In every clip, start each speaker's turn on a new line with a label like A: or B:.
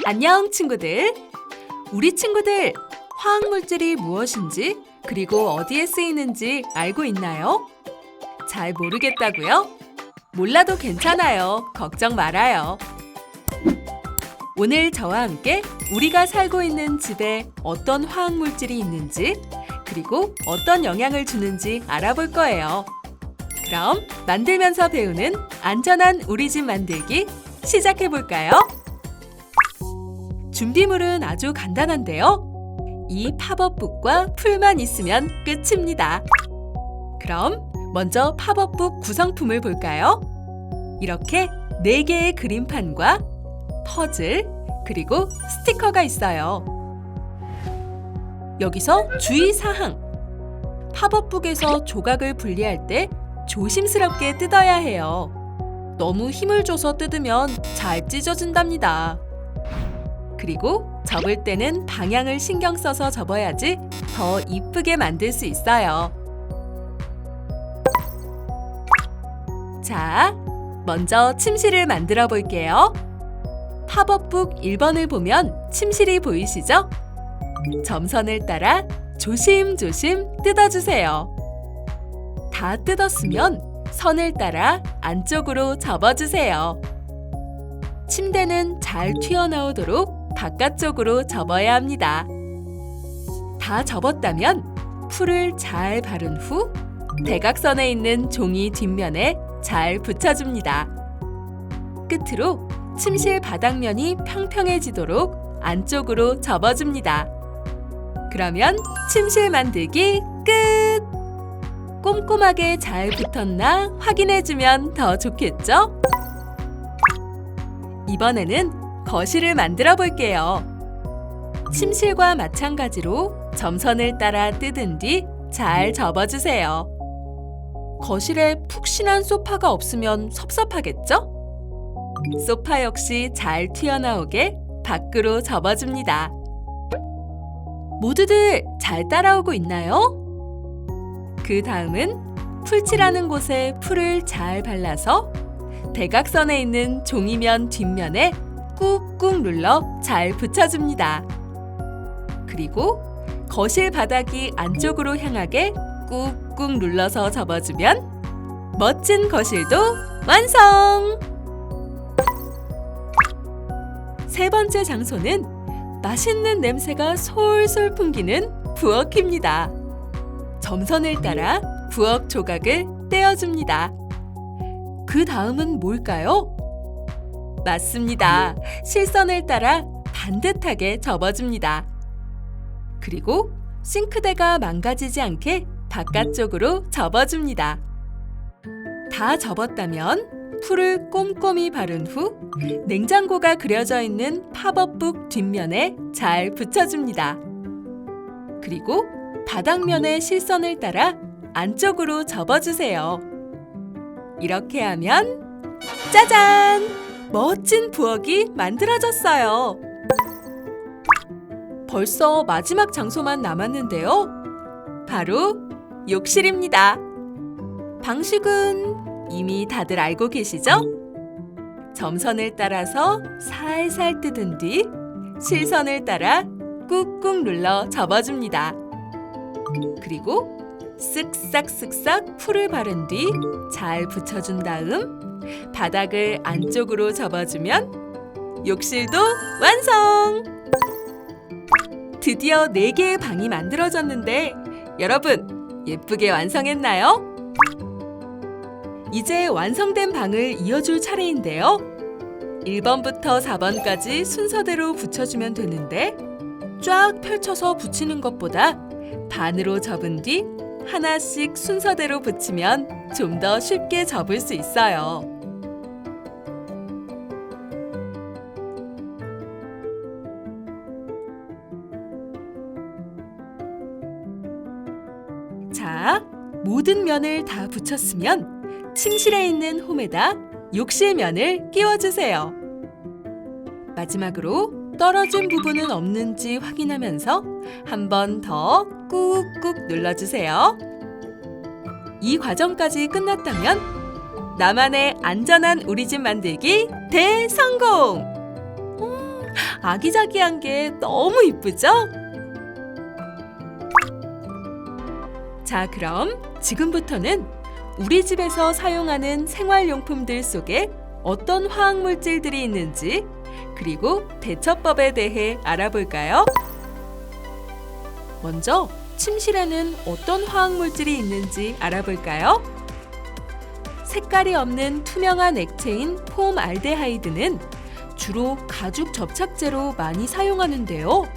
A: 안녕 친구들! 우리 친구들 화학물질이 무엇인지 그리고 어디에 쓰이는지 알고 있나요? 잘 모르겠다고요? 몰라도 괜찮아요. 걱정 말아요. 오늘 저와 함께 우리가 살고 있는 집에 어떤 화학물질이 있는지 그리고 어떤 영향을 주는지 알아볼 거예요. 그럼 만들면서 배우는 안전한 우리 집 만들기 시작해 볼까요? 준비물은 아주 간단한데요. 이 팝업북과 풀만 있으면 끝입니다. 그럼 먼저 팝업북 구성품을 볼까요? 이렇게 4개의 그림판과 퍼즐, 그리고 스티커가 있어요. 여기서 주의사항! 팝업북에서 조각을 분리할 때 조심스럽게 뜯어야 해요. 너무 힘을 줘서 뜯으면 잘 찢어진답니다. 그리고 접을 때는 방향을 신경 써서 접어야지 더 이쁘게 만들 수 있어요. 자, 먼저 침실을 만들어 볼게요. 팝업북 1번을 보면 침실이 보이시죠? 점선을 따라 조심조심 뜯어주세요. 다 뜯었으면 선을 따라 안쪽으로 접어주세요. 침대는 잘 튀어나오도록 바깥쪽으로 접어야 합니다. 다 접었다면 풀을 잘 바른 후 대각선에 있는 종이 뒷면에 잘 붙여줍니다. 끝으로 침실 바닥면이 평평해지도록 안쪽으로 접어줍니다. 그러면 침실 만들기 끝! 꼼꼼하게 잘 붙었나 확인해주면 더 좋겠죠? 이번에는 거실을 만들어 볼게요. 침실과 마찬가지로 점선을 따라 뜯은 뒤 잘 접어주세요. 거실에 푹신한 소파가 없으면 섭섭하겠죠? 소파 역시 잘 튀어나오게 밖으로 접어줍니다. 모두들 잘 따라오고 있나요? 그 다음은 풀칠하는 곳에 풀을 잘 발라서 대각선에 있는 종이면 뒷면에 꾹꾹 눌러 잘 붙여줍니다. 그리고 거실 바닥이 안쪽으로 향하게 꾹꾹 눌러서 접어주면 멋진 거실도 완성! 세 번째 장소는 맛있는 냄새가 솔솔 풍기는 부엌입니다. 점선을 따라 부엌 조각을 떼어줍니다. 그 다음은 뭘까요? 맞습니다. 실선을 따라 반듯하게 접어줍니다. 그리고 싱크대가 망가지지 않게 바깥쪽으로 접어줍니다. 다 접었다면 풀을 꼼꼼히 바른 후 냉장고가 그려져 있는 팝업북 뒷면에 잘 붙여줍니다. 그리고 바닥면의 실선을 따라 안쪽으로 접어주세요. 이렇게 하면 짜잔! 멋진 부엌이 만들어졌어요. 벌써 마지막 장소만 남았는데요. 바로 욕실입니다. 방식은 이미 다들 알고 계시죠? 점선을 따라서 살살 뜯은 뒤 실선을 따라 꾹꾹 눌러 접어줍니다. 그리고 쓱싹쓱싹 풀을 바른 뒤 잘 붙여준 다음 바닥을 안쪽으로 접어주면 욕실도 완성! 드디어 4개의 방이 만들어졌는데 여러분 예쁘게 완성했나요? 이제 완성된 방을 이어줄 차례인데요. 1번부터 4번까지 순서대로 붙여주면 되는데 쫙 펼쳐서 붙이는 것보다 반으로 접은 뒤 하나씩 순서대로 붙이면 좀 더 쉽게 접을 수 있어요. 자, 모든 면을 다 붙였으면 침실에 있는 홈에다 욕실면을 끼워주세요. 마지막으로 떨어진 부분은 없는지 확인하면서 한 번 더 꾹꾹 눌러주세요. 이 과정까지 끝났다면 나만의 안전한 우리 집 만들기 대성공! 아기자기한 게 너무 이쁘죠? 자, 그럼 지금부터는 우리 집에서 사용하는 생활용품들 속에 어떤 화학물질들이 있는지, 그리고 대처법에 대해 알아볼까요? 먼저 침실에는 어떤 화학물질이 있는지 알아볼까요? 색깔이 없는 투명한 액체인 폼알데하이드는 주로 가죽 접착제로 많이 사용하는데요.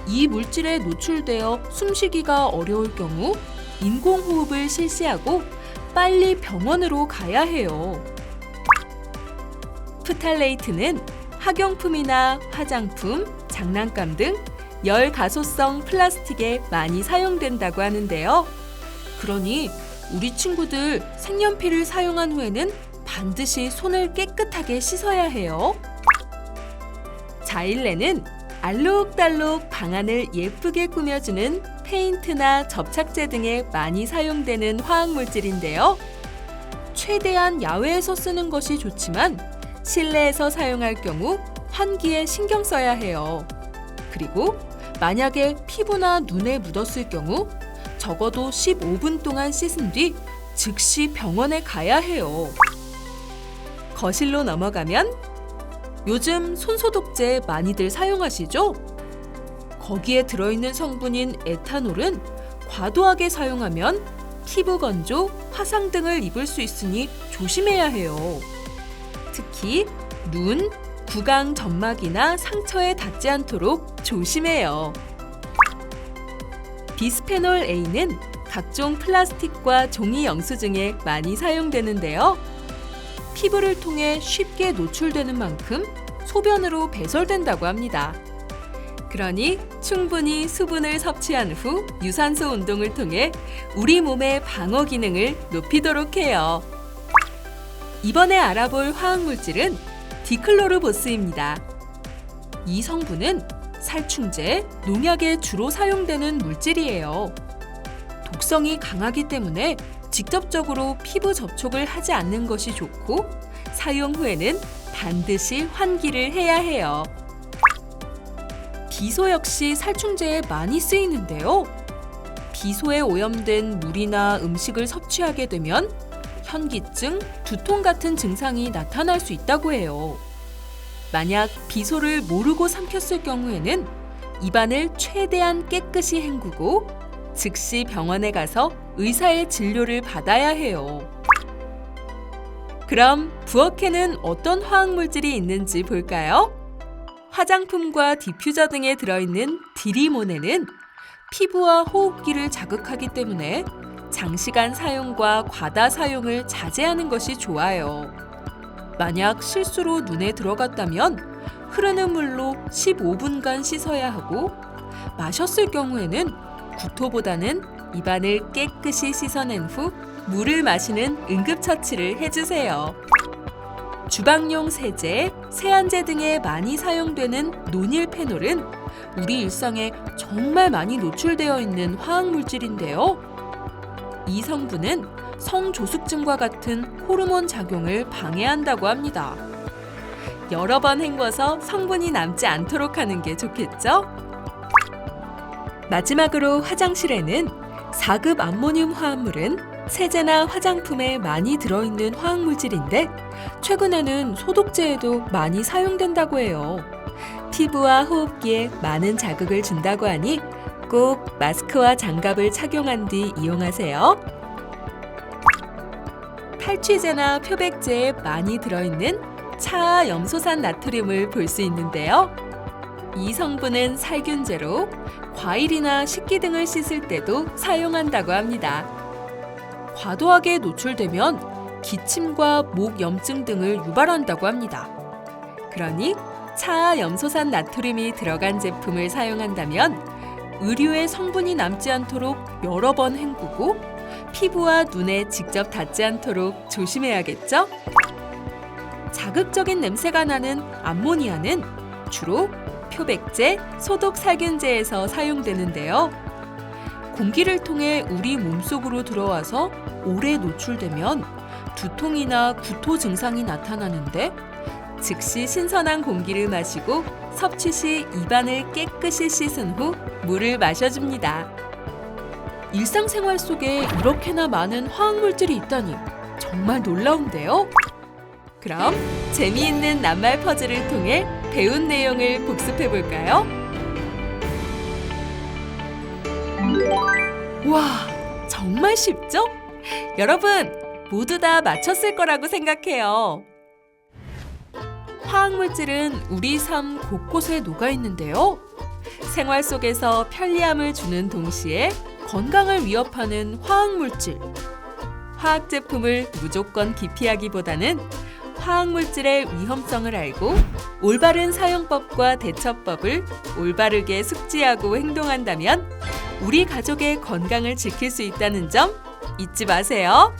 A: 이 물질에 노출되어 숨쉬기가 어려울 경우 인공호흡을 실시하고 빨리 병원으로 가야 해요. 프탈레이트는 학용품이나 화장품, 장난감 등 열가소성 플라스틱에 많이 사용된다고 하는데요. 그러니 우리 친구들 색연필을 사용한 후에는 반드시 손을 깨끗하게 씻어야 해요. 자일레는 알록달록 방안을 예쁘게 꾸며주는 페인트나 접착제 등에 많이 사용되는 화학물질인데요. 최대한 야외에서 쓰는 것이 좋지만 실내에서 사용할 경우 환기에 신경 써야 해요. 그리고 만약에 피부나 눈에 묻었을 경우 적어도 15분 동안 씻은 뒤 즉시 병원에 가야 해요. 거실로 넘어가면 요즘 손소독제 많이들 사용하시죠? 거기에 들어있는 성분인 에탄올은 과도하게 사용하면 피부 건조, 화상 등을 입을 수 있으니 조심해야 해요. 특히 눈, 구강 점막이나 상처에 닿지 않도록 조심해요. 비스페놀 A는 각종 플라스틱과 종이 영수증에 많이 사용되는데요. 피부를 통해 쉽게 노출되는 만큼 소변으로 배설된다고 합니다. 그러니 충분히 수분을 섭취한 후 유산소 운동을 통해 우리 몸의 방어 기능을 높이도록 해요. 이번에 알아볼 화학물질은 디클로르보스입니다. 이 성분은 살충제, 농약에 주로 사용되는 물질이에요. 독성이 강하기 때문에 직접적으로 피부 접촉을 하지 않는 것이 좋고 사용 후에는 반드시 환기를 해야 해요. 비소 역시 살충제에 많이 쓰이는데요. 비소에 오염된 물이나 음식을 섭취하게 되면 현기증, 두통 같은 증상이 나타날 수 있다고 해요. 만약 비소를 모르고 삼켰을 경우에는 입안을 최대한 깨끗이 헹구고 즉시 병원에 가서 의사의 진료를 받아야 해요. 그럼 부엌에는 어떤 화학물질이 있는지 볼까요? 화장품과 디퓨저 등에 들어있는 디리몬에는 피부와 호흡기를 자극하기 때문에 장시간 사용과 과다 사용을 자제하는 것이 좋아요. 만약 실수로 눈에 들어갔다면 흐르는 물로 15분간 씻어야 하고 마셨을 경우에는 구토보다는 입안을 깨끗이 씻어낸 후 물을 마시는 응급처치를 해주세요. 주방용 세제, 세안제 등에 많이 사용되는 노닐페놀은 우리 일상에 정말 많이 노출되어 있는 화학물질인데요. 이 성분은 성조숙증과 같은 호르몬 작용을 방해한다고 합니다. 여러 번 헹궈서 성분이 남지 않도록 하는 게 좋겠죠? 마지막으로 화장실에는 4급 암모늄 화합물은 세제나 화장품에 많이 들어있는 화학물질인데 최근에는 소독제에도 많이 사용된다고 해요. 피부와 호흡기에 많은 자극을 준다고 하니 꼭 마스크와 장갑을 착용한 뒤 이용하세요. 탈취제나 표백제에 많이 들어있는 차염소산 나트륨을 볼 수 있는데요. 이 성분은 살균제로 과일이나 식기 등을 씻을 때도 사용한다고 합니다. 과도하게 노출되면 기침과 목 염증 등을 유발한다고 합니다. 그러니 차염소산 나트륨이 들어간 제품을 사용한다면 의류에 성분이 남지 않도록 여러 번 헹구고 피부와 눈에 직접 닿지 않도록 조심해야겠죠? 자극적인 냄새가 나는 암모니아는 주로 표백제, 소독 살균제에서 사용되는데요. 공기를 통해 우리 몸속으로 들어와서 오래 노출되면 두통이나 구토 증상이 나타나는데 즉시 신선한 공기를 마시고 섭취 시 입안을 깨끗이 씻은 후 물을 마셔줍니다. 일상생활 속에 이렇게나 많은 화학물질이 있다니 정말 놀라운데요? 그럼 재미있는 낱말 퍼즐을 통해 배운 내용을 복습해 볼까요? 와, 정말 쉽죠? 여러분, 모두 다 맞췄을 거라고 생각해요. 화학물질은 우리 삶 곳곳에 녹아 있는데요. 생활 속에서 편리함을 주는 동시에 건강을 위협하는 화학물질. 화학 제품을 무조건 기피하기보다는 화학물질의 위험성을 알고 올바른 사용법과 대처법을 올바르게 숙지하고 행동한다면 우리 가족의 건강을 지킬 수 있다는 점 잊지 마세요.